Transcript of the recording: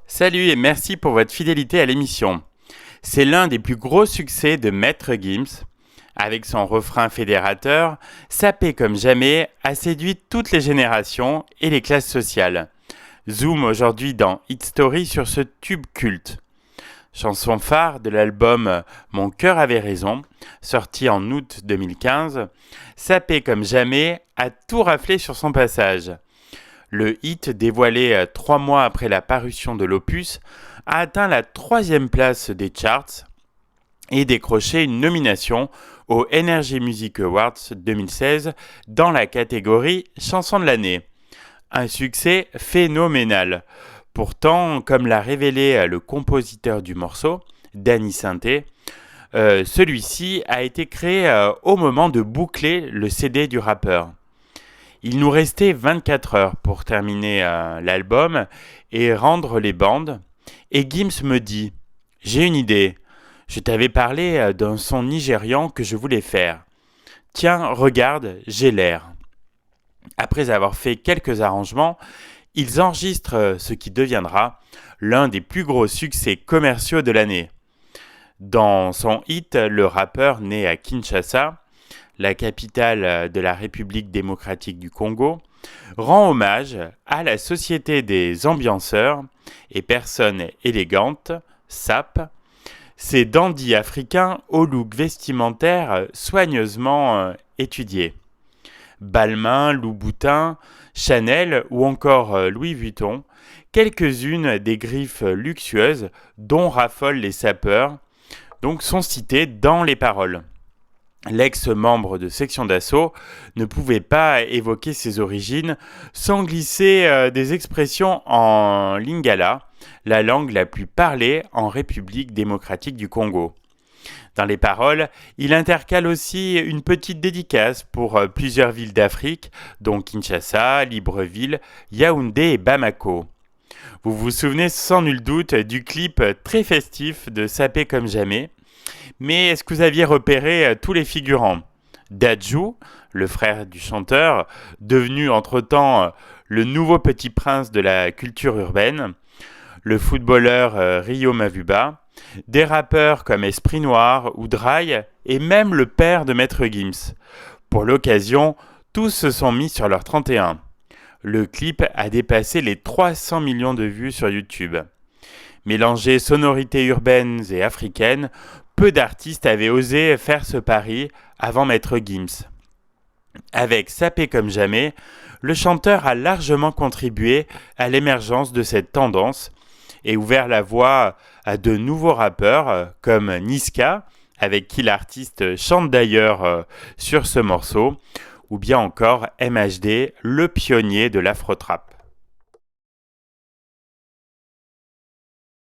Salut et merci pour votre fidélité à l'émission. C'est l'un des plus gros succès de Maître Gims. Avec son refrain fédérateur, Sapé comme jamais a séduit toutes les générations et les classes sociales. Zoom aujourd'hui dans Hit Story sur ce tube culte. Chanson phare de l'album Mon cœur avait raison, sorti en août 2015, Sapé comme jamais a tout raflé sur son passage. Le hit, dévoilé 3 mois après la parution de l'opus, a atteint la 3e place des charts et décroché une nomination aux Energy Music Awards 2016 dans la catégorie Chanson de l'année. Un succès phénoménal. Pourtant, comme l'a révélé le compositeur du morceau, Danny Sainté, celui-ci a été créé au moment de boucler le CD du rappeur. Il nous restait 24 heures pour terminer l'album et rendre les bandes. Et Gims me dit « J'ai une idée. Je t'avais parlé d'un son nigérian que je voulais faire. Tiens, regarde, j'ai l'air. » Après avoir fait quelques arrangements, ils enregistrent ce qui deviendra l'un des plus gros succès commerciaux de l'année. Dans son hit, le rappeur né à Kinshasa, la capitale de la République démocratique du Congo, rend hommage à la Société des ambianceurs et personnes élégantes, SAP, ces dandys africains au look vestimentaire soigneusement étudié. Balmain, Louboutin, Chanel ou encore Louis Vuitton, quelques-unes des griffes luxueuses dont raffolent les sapeurs, donc sont citées dans les paroles. L'ex-membre de Section d'Assaut ne pouvait pas évoquer ses origines sans glisser des expressions en lingala, la langue la plus parlée en République démocratique du Congo. Dans les paroles, il intercale aussi une petite dédicace pour plusieurs villes d'Afrique, dont Kinshasa, Libreville, Yaoundé et Bamako. Vous vous souvenez sans nul doute du clip très festif de Sapé comme jamais. Mais est-ce que vous aviez repéré tous les figurants ? Dadju, le frère du chanteur, devenu entre-temps le nouveau petit prince de la culture urbaine, le footballeur Rio Mavuba, des rappeurs comme Esprit Noir ou Dry et même le père de Maître Gims. Pour l'occasion, tous se sont mis sur leur 31. Le clip a dépassé les 300 millions de vues sur YouTube. Mélanger sonorités urbaines et africaines, peu d'artistes avaient osé faire ce pari avant Maître Gims. Avec Sapé comme jamais, le chanteur a largement contribué à l'émergence de cette tendance et ouvert la voie à de nouveaux rappeurs comme Niska, avec qui l'artiste chante d'ailleurs sur ce morceau, ou bien encore MHD, le pionnier de l'afro-trap.